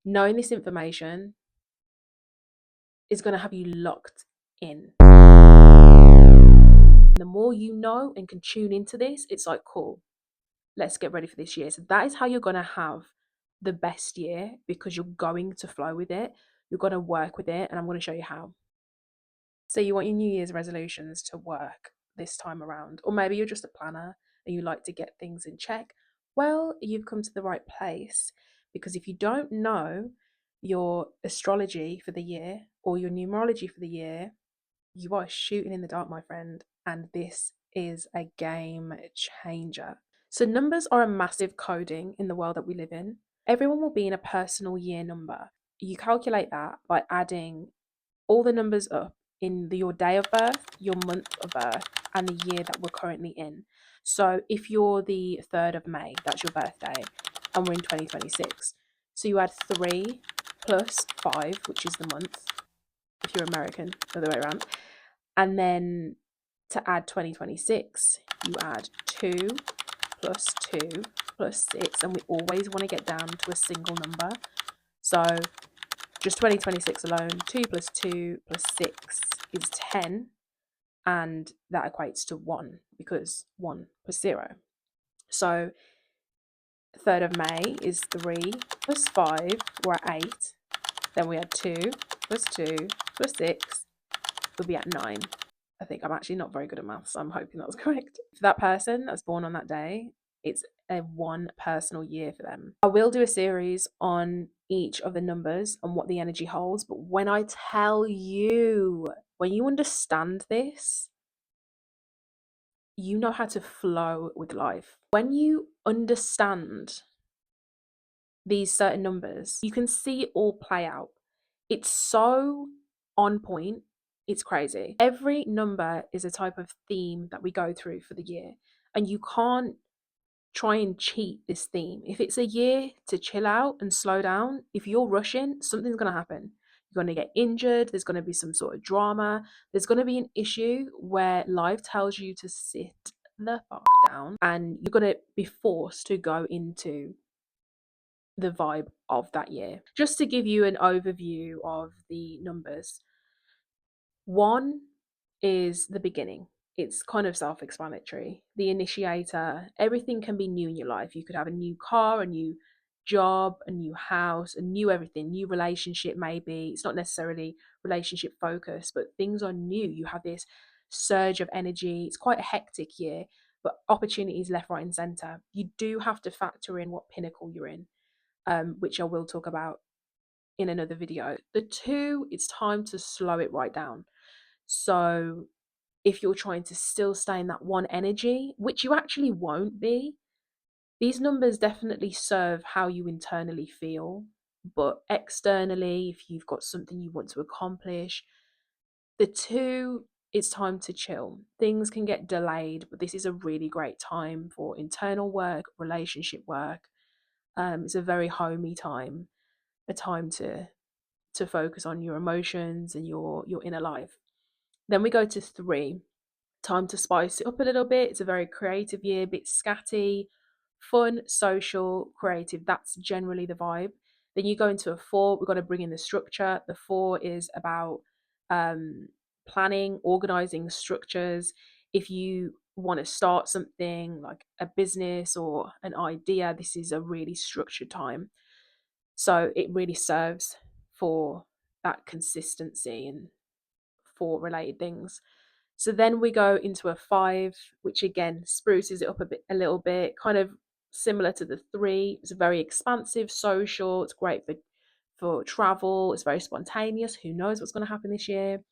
Knowing this information is going to have you locked in. The more you know and can tune into this, it's like, cool, let's get ready for this year. So that is how you're going to have the best year, because you're going to flow with it. You're going to work with it. And I'm going to show you how. So you want your New Year's resolutions to work this time around. Or maybe you're just a planner and you like to get things in check. Well, you've come to the right place, because if you don't know your astrology for the year or your numerology for the year, you are shooting in the dark, my friend. And this is a game changer. So numbers are a massive coding in the world that we live in. Everyone will be in a personal year number. You calculate that by adding all the numbers up in your day of birth, your month of birth, and the year that we're currently in. So if you're the 3rd of May, that's your birthday, and we're in 2026. So you add 3 plus 5, which is the month, if you're American, the other way around. And then to add 2026, you add 2 plus 2 plus 6, and we always want to get down to a single number. So just 2026 alone, 2 plus 2 plus 6 is 10, and that equates to 1, because 1 plus 0. So 3rd of May is 3 plus 5, we're at 8. Then we add 2 plus 2 plus 6, we'll be at 9. I think I'm actually not very good at maths, so I'm hoping that was correct. For that person that's born on that day, it's a one personal year for them. I will do a series on each of the numbers and what the energy holds, but when I tell you, when you understand this, you know how to flow with life. When you understand these certain numbers, you can see it all play out. It's so on point. It's crazy. Every number is a type of theme that we go through for the year, and you can't try and cheat this theme. If it's a year to chill out and slow down, if you're rushing, something's going to happen. You're going to get injured. There's going to be some sort of drama. There's going to be an issue where life tells you to sit the fuck down, and you're going to be forced to go into the vibe of that year. Just to give you an overview of the numbers, 1 is the beginning. It's kind of self explanatory. The initiator, everything can be new in your life. You could have a new car, a new job, a new house, a new everything, new relationship, maybe. It's not necessarily relationship focused, but things are new. You have this surge of energy. It's quite a hectic year, but opportunities left, right, and center. You do have to factor in what pinnacle you're in, which I will talk about in another video. The 2, it's time to slow it right down. So if you're trying to still stay in that one energy, which you actually won't be, these numbers definitely serve how you internally feel. But externally, if you've got something you want to accomplish, the 2, it's time to chill. Things can get delayed, but this is a really great time for internal work, relationship work. It's a very homey time, a time to focus on your emotions and your inner life. Then we go to 3, time to spice it up a little bit. It's a very creative year, a bit scatty, fun, social, creative. That's generally the vibe. Then you go into a 4, we've got to bring in the structure. The 4 is about planning, organizing structures. If you want to start something like a business or an idea, this is a really structured time. So it really serves for that consistency and for related things. So then we go into a 5, which again spruces it up a little bit, kind of similar to the 3. It's very expansive, social. It's great for travel. It's very spontaneous. Who knows what's going to happen this year?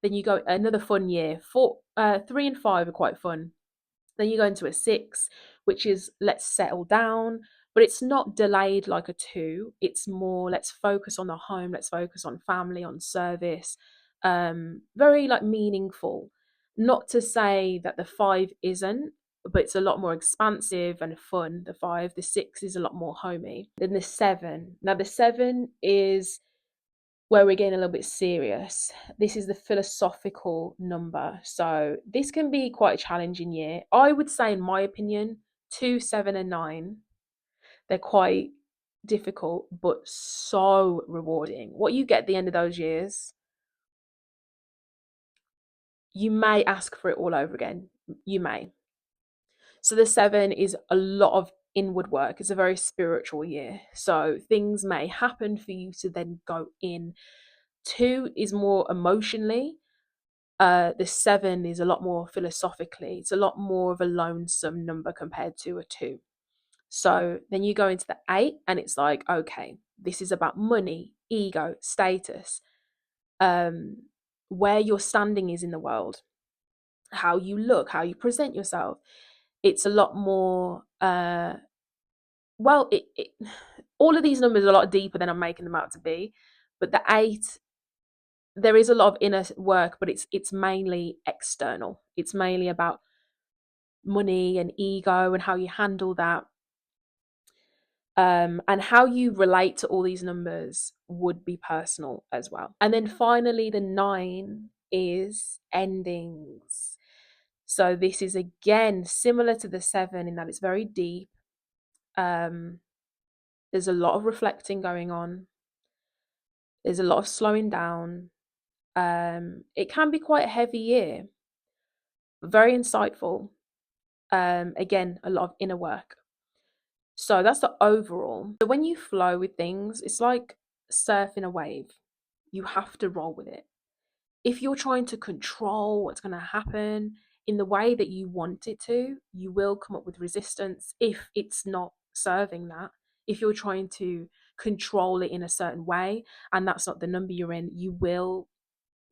Then you go another fun year. 3 and 5 are quite fun. Then you go into a 6, which is let's settle down, but it's not delayed like a 2. It's more let's focus on the home, let's focus on family, on service. Very like meaningful. Not to say that the 5 isn't, but it's a lot more expansive and fun. The 5, the 6 is a lot more homey. Then the 7. Now the 7 is where we're getting a little bit serious. This is the philosophical number. So this can be quite a challenging year. I would say, in my opinion, 2, 7, and 9, they're quite difficult, but so rewarding. What you get at the end of those years, you may ask for it all over again. You may. So the 7 is a lot of inward work. It's a very spiritual year. So things may happen for you to then go in. 2 is more emotionally. The 7 is a lot more philosophically. It's a lot more of a lonesome number compared to a 2. So then you go into the 8 and it's like, okay, this is about money, ego, status, where your standing is in the world, how you look, how you present yourself. It's a lot more well, it all of these numbers are a lot deeper than I'm making them out to be. But the 8, there is a lot of inner work, but it's mainly external. It's mainly about money and ego and how you handle that. And how you relate to all these numbers would be personal as well. And then finally, the 9 is endings. So this is again similar to the 7 in that it's very deep. There's a lot of reflecting going on. There's a lot of slowing down. It can be quite a heavy year, very insightful. Again, a lot of inner work. So that's the overall. So when you flow with things, it's like surfing a wave. You have to roll with it. If you're trying to control what's going to happen in the way that you want it to, you will come up with resistance if it's not serving that. If you're trying to control it in a certain way and that's not the number you're in, you will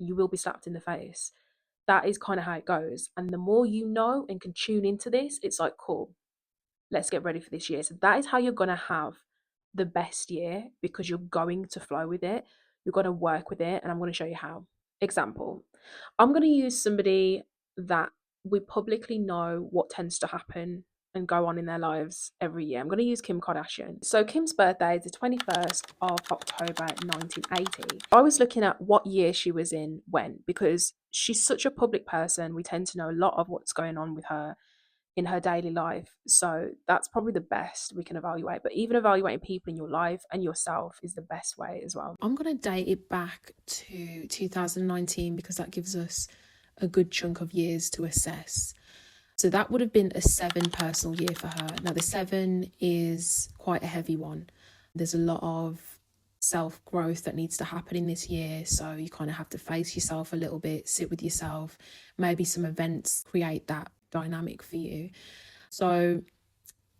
be slapped in the face. That is kind of how it goes. And the more you know and can tune into this, it's like, cool, let's get ready for this year. So that is how you're going to have the best year, because you're going to flow with it. You're going to work with it. And I'm going to show you how. Example, I'm going to use somebody that we publicly know what tends to happen and go on in their lives every year. I'm going to use Kim Kardashian. So Kim's birthday is the 21st of October 1980. I was looking at what year she was in when, because she's such a public person. We tend to know a lot of what's going on with her in her daily life. So that's probably the best we can evaluate. But even evaluating people in your life and yourself is the best way as well. I'm going to date it back to 2019 because that gives us a good chunk of years to assess. So that would have been a 7 personal year for her. Now, the 7 is quite a heavy one. There's a lot of self-growth that needs to happen in this year. So you kind of have to face yourself a little bit, sit with yourself. Maybe some events create that dynamic for you. So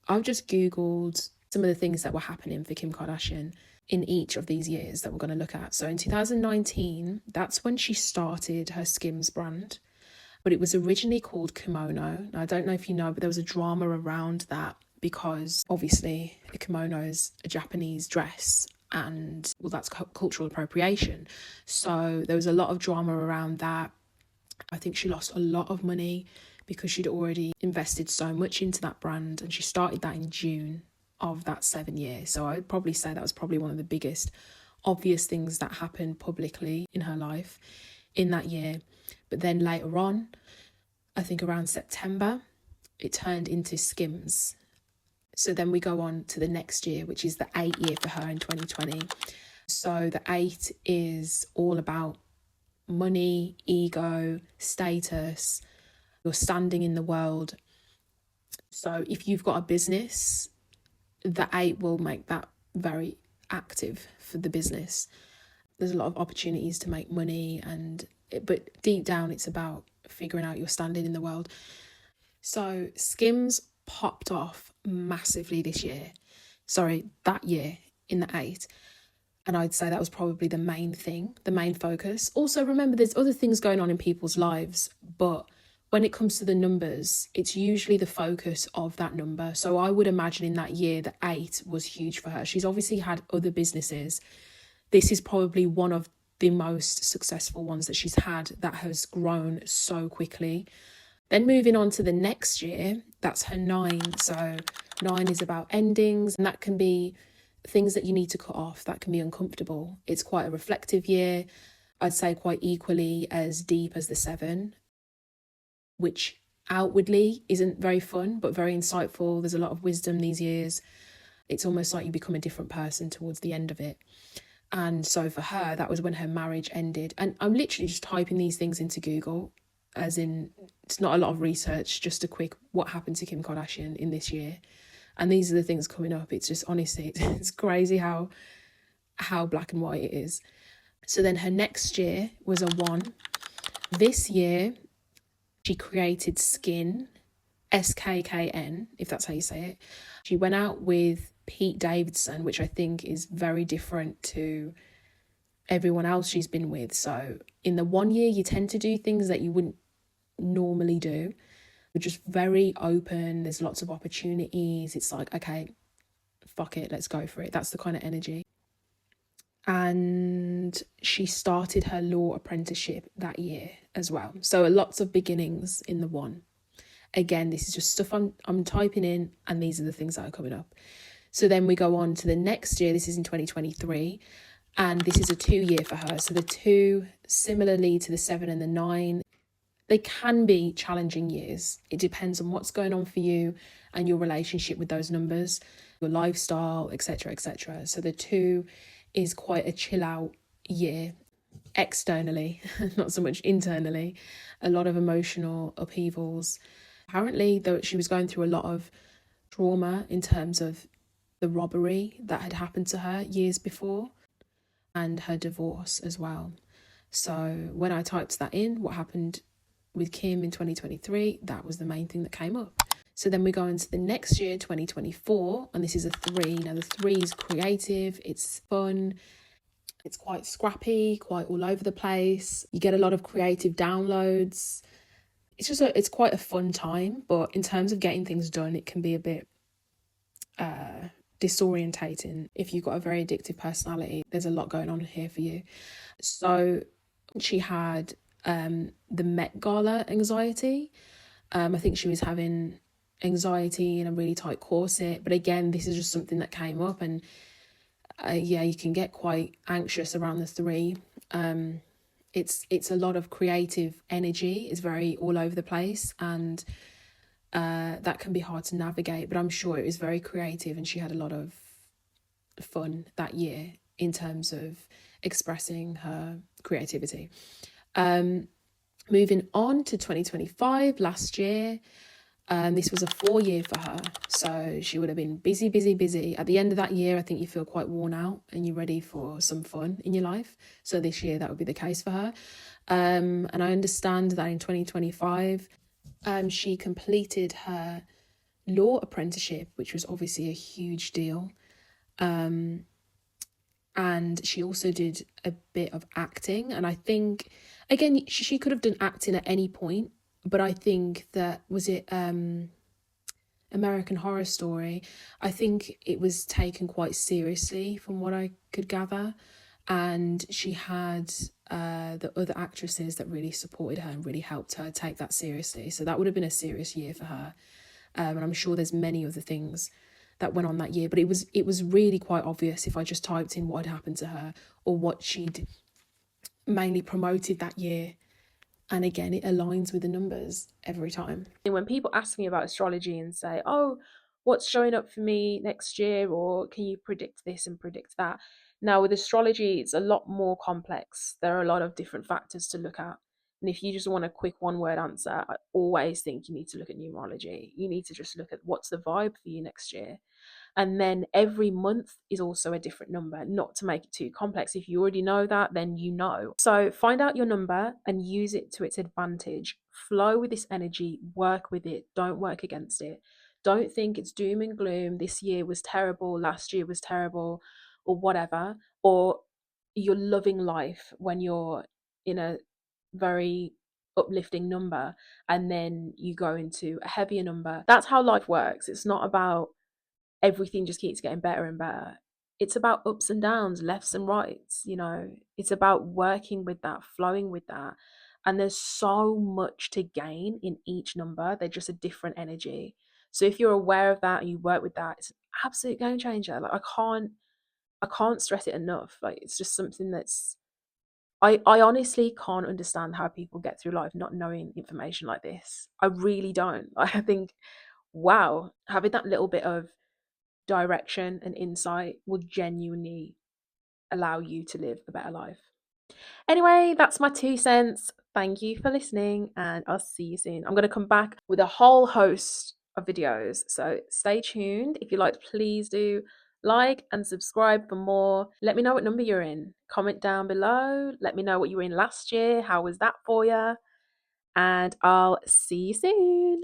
I've just Googled some of the things that were happening for Kim Kardashian in each of these years that we're going to look at. So in 2019, that's when she started her Skims brand, but it was originally called Kimono. Now, I don't know if you know, but there was a drama around that because obviously a kimono is a Japanese dress and, well, that's cultural appropriation. So there was a lot of drama around that. I think she lost a lot of money because she'd already invested so much into that brand, and she started that in June of that 7 years. So I would probably say that was probably one of the biggest obvious things that happened publicly in her life in that year. But then later on, I think around September, it turned into Skims. So then we go on to the next year, which is the 8 year for her in 2020. So the 8 is all about money, ego, status, your standing in the world. So if you've got a business, the 8 will make that very active for the business. There's a lot of opportunities to make money, but deep down it's about figuring out your standing in the world. So Skims popped off massively that year in the 8. And I'd say that was probably the main thing, the main focus. Also, remember, there's other things going on in people's lives, but when it comes to the numbers, it's usually the focus of that number. So I would imagine in that year, the 8 was huge for her. She's obviously had other businesses. This is probably one of the most successful ones that she's had that has grown so quickly. Then moving on to the next year, that's her 9. So 9 is about endings, and that can be things that you need to cut off. That can be uncomfortable. It's quite a reflective year. I'd say quite equally as deep as the 7, which outwardly isn't very fun, but very insightful. There's a lot of wisdom these years. it's almost like you become a different person towards the end of it. And so for her, that was when her marriage ended. And I'm literally just typing these things into Google, as in, it's not a lot of research, just a quick what happened to Kim Kardashian in this year. And these are the things coming up. It's just, honestly, it's crazy how black and white it is. So then her next year was a 1. This year, she created Skin, SKKN, if that's how you say it. She went out with Pete Davidson, which I think is very different to everyone else she's been with. So in the 1 year, you tend to do things that you wouldn't normally do. We're just very open. There's lots of opportunities. It's like, okay, fuck it, let's go for it. That's the kind of energy. And she started her law apprenticeship that year as well. So lots of beginnings in the 1. Again, this is just stuff I'm typing in, and these are the things that are coming up. So then we go on to the next year. This is in 2023, and this is a 2 year for her. So the 2, similarly to the 7 and the 9, they can be challenging years. It depends on what's going on for you and your relationship with those numbers, your lifestyle, etc., etc. So the 2 is quite a chill out year externally, not so much internally. A lot of emotional upheavals. Apparently, though, she was going through a lot of trauma in terms of the robbery that had happened to her years before, and her divorce as well. So when I typed that in, what happened with Kim in 2023, that was the main thing that came up. So then we go into the next year, 2024, and this is a 3. Now the 3 is creative, it's fun, it's quite scrappy, quite all over the place. You get a lot of creative downloads. It's quite a fun time, but in terms of getting things done, it can be a bit disorientating. If you've got a very addictive personality, there's a lot going on here for you. So she had the Met Gala anxiety. I think she was having anxiety in a really tight corset. But again, this is just something that came up, and you can get quite anxious around the 3. It's a lot of creative energy. It's very all over the place, and that can be hard to navigate. But I'm sure it was very creative, and she had a lot of fun that year in terms of expressing her creativity. Moving on to 2025, last year, this was a 4 year for her. So she would have been busy, busy, busy. At the end of that year, I think you feel quite worn out and you're ready for some fun in your life. So this year, that would be the case for her. And I understand that in 2025, she completed her law apprenticeship, which was obviously a huge deal. And she also did a bit of acting. And I think, again, she could have done acting at any point, but I think that, was it American Horror Story? I think it was taken quite seriously from what I could gather. And she had the other actresses that really supported her and really helped her take that seriously. So that would have been a serious year for her. And I'm sure there's many other things that went on that year, but it was really quite obvious if I just typed in what had happened to her or what she'd mainly promoted that year. And again, it aligns with the numbers every time. And when people ask me about astrology and say, oh, what's showing up for me next year, or can you predict this and predict that? Now, with astrology, it's a lot more complex. There are a lot of different factors to look at. And if you just want a quick 1 word answer, I always think you need to look at numerology. You need to just look at what's the vibe for you next year. And then every month is also a different number, not to make it too complex. If you already know that, then you know. So find out your number and use it to its advantage. Flow with this energy, work with it, don't work against it. Don't think it's doom and gloom. This year was terrible, last year was terrible, or whatever. Or you're loving life when you're in a very uplifting number and then you go into a heavier number. That's how life works. It's not about everything just keeps getting better and better. It's about ups and downs, lefts and rights, It's about working with that, flowing with that. And there's so much to gain in each number. They're just a different energy. So if you're aware of that and you work with that, it's an absolute game changer. Like I can't stress it enough. Like it's just something that's I honestly can't understand how people get through life not knowing information like this. I really don't. I think, wow, having that little bit of direction and insight will genuinely allow you to live a better life. Anyway, that's my 2 cents. Thank you for listening, and I'll see you soon. I'm going to come back with a whole host of videos, so stay tuned. If you liked, please do like and subscribe for more. Let me know what number you're in. Comment down below. Let me know what you were in last year. How was that for you? And I'll see you soon.